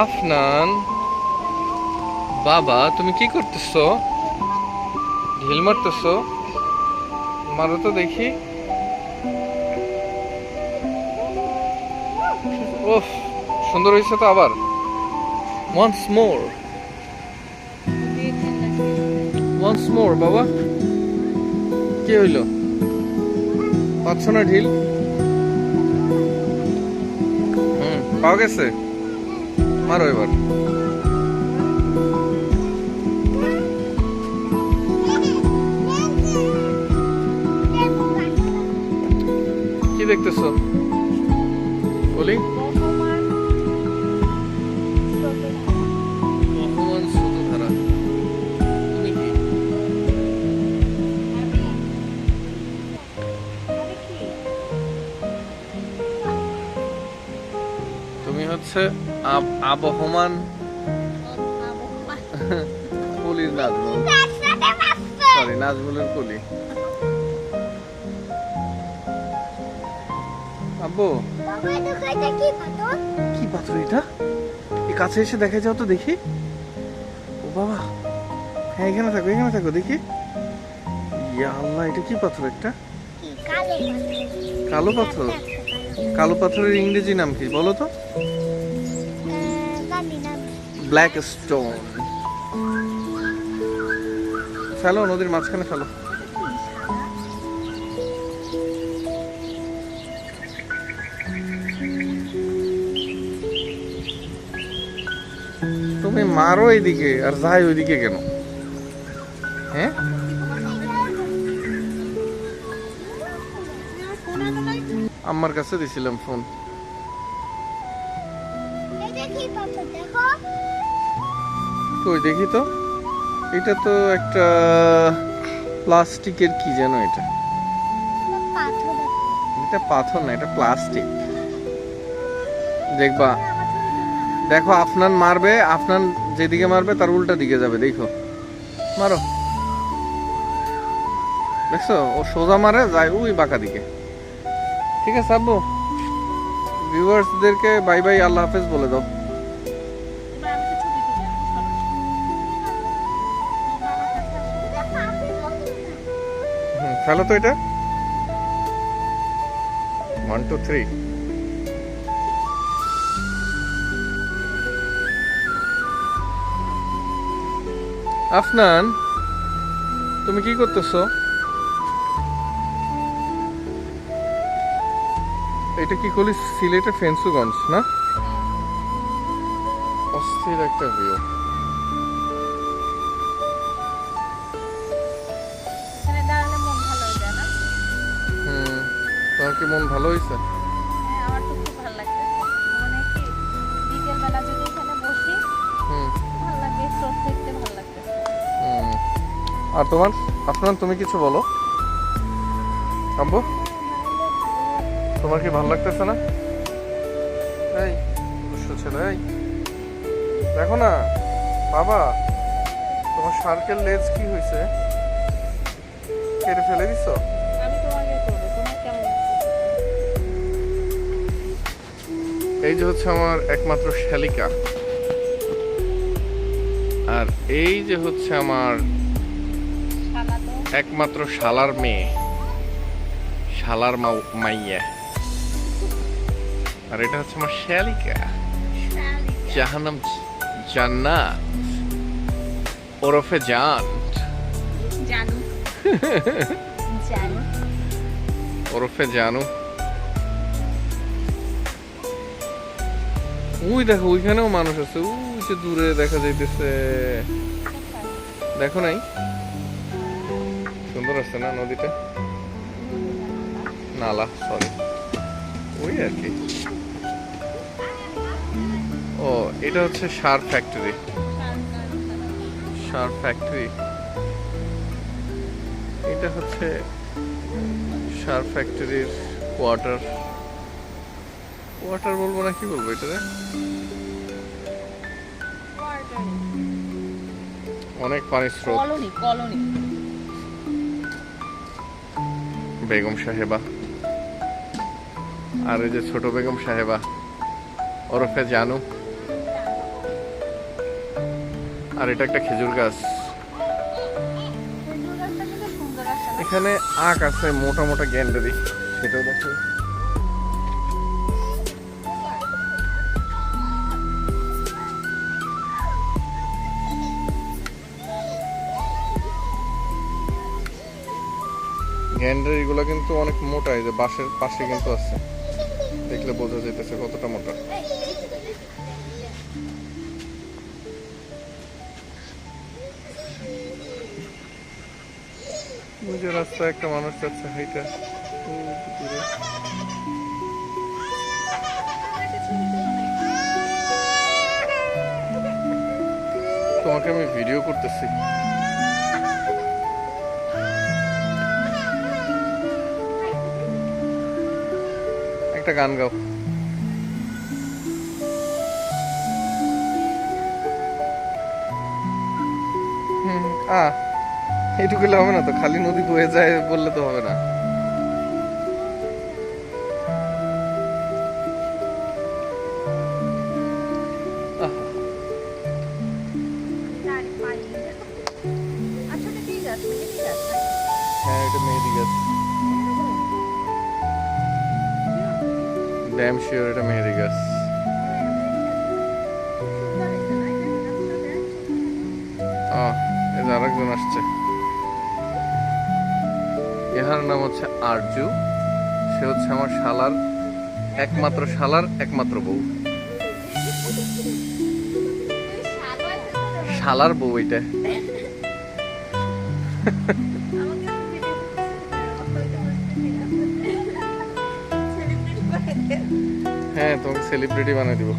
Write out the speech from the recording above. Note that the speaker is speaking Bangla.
আফনান, বাবা তুমি কি করতেছো? ঢিল মারতেছো? মারো তো দেখি। ওহ, সুন্দর হয়েছে তো। আবার ওয়ান্স মোর, ওয়ান্স মোর। বাবা কি হইল? পাচ্ছ না ঢিল? পাওয়া গেছে। মারো এবার। কি দেখতেছো বলি? বহমান স্রোতধারা। তুমি কি? তুমি হচ্ছে আবহমান কলির নাজমুল। সরি, নাজমুলের কলি। আব্বু কি পাথর এটা? এই কাছে এসে দেখে যাও তো দেখি। ও বাবা, হ্যাঁ এখানে থাকো, এখানে থাকো দেখি। ইয়া আল্লাহ, এটা কি পাথর? একটা কালো পাথর। কালো পাথরের ইংরেজি নাম কি বলো তো? Black stone. ফেলো, নদীর মাঝখানে ফেলো। তুমি মারো এইদিকে আর যাই ওইদিকে কেন? হ্যাঁ, আমার কাছে দিছিলাম ফোন। কই দেখি তো। এটা তো একটা প্লাস্টিকের কি যেন এটা। এটা পাথর না, এটা প্লাস্টিক। দেখবা, দেখো আফনান মারবে, আফনান যেদিকে মারবে তার উল্টা দিকে যাবে। দেখো, মারো। দেখছো, ও সোজা মারে যায় ওই বাঁকা দিকে। ঠিক আছে আব্বু, ভিউয়ার্সদেরকে বাই বাই, আল্লাহ হাফেজ বলে দাও। ফেলো তো এটা। 1 2 3। আফনান, তুমি কি করতেছো? এটা কি করলি? সিলেটের ফেন্সুগঞ্জ না? অস্থির একটা ভিউ। তোমার কি মন ভালো হয়েছে? আমার তো খুব ভালো লাগতেছে। মানে কি, বিকেল বেলা যদি এখানে বসি ভালো লাগে, স্রোত দেখতে ভালো লাগতেছে। আর তোমার? আপনার তুমি কিছু বলো আব্বু। তোমার কি ভালো লাগতেছে না? এই দুষ্ট ছেলে, এই দেখো না বাবা, তোমার শার্কের লেজ কি হয়েছে? কেটে ফেলে দিছো? আমি তোমাকে করবো, তোমার কেমন লাগতেছে? এই যে হচ্ছে আমার একমাত্র শালিকা, আর এই যে হচ্ছে আমার শালা তো একমাত্র শালার মেয়ে, শালার মাইয়া। আর এটা হচ্ছে আমার শালিকা, যাহার নাম জান্নাত ওরফে জান। জানু জানু ওরফে জানু। ওই দেখো, ওইখানেও মানুষ আছে, ওই যে দূরে দেখা যাইতেছে। দেখো নাই? সুন্দর আছে না নদীটা? নালা, সরি, ওই আর কি। ও, এটা হচ্ছে সার ফ্যাক্টরি। সার ফ্যাক্টরি, এটা হচ্ছে সার ফ্যাক্টরির কোয়ার্টার। কোয়ার্টার বলবো না, কি বলবো এটারে? অনেক পানির স্রোত। Colony colony. বেগম সাহেবা, আর এই যে ছোট বেগম সাহেবা ওরফে জানু। আর এটা একটা খেজুর গাছ। খেজুর গাছটা কিন্তু সুন্দর আছে না? এখানে আখ আছে মোটা মোটা গ্যান্ডারি, সেটাও দেখো। গ্যান্ডারি গুলো কিন্তু অনেক মোটা, এই যে বাঁশের পাশে কিন্তু আছে, দেখলে বোঝা যাইতেছে কতটা মোটা। ওই যে রাস্তায় একটা মানুষ যাচ্ছে হাইটা, তোমাকে আমি ভিডিও করতেছি। একটা গান গাও। এইটুকু হবে না তো, খালি নদী বয়ে যায় বললে তো হবে না। আসলে কি গাছ? মেহেদি গাছ নাকি? হ্যাঁ, এটা মেহেদি গাছ, ড্যাম শিওর এটা মেহেদি গাছ। এই যে আরেকজন আসছে, ইহার নাম হচ্ছে আরজু। সে হচ্ছে আমার শালার একমাত্র বউ, শালার বউ এটা। হ্যাঁ, তোমাকে সেলিব্রিটি বানিয়ে দিব।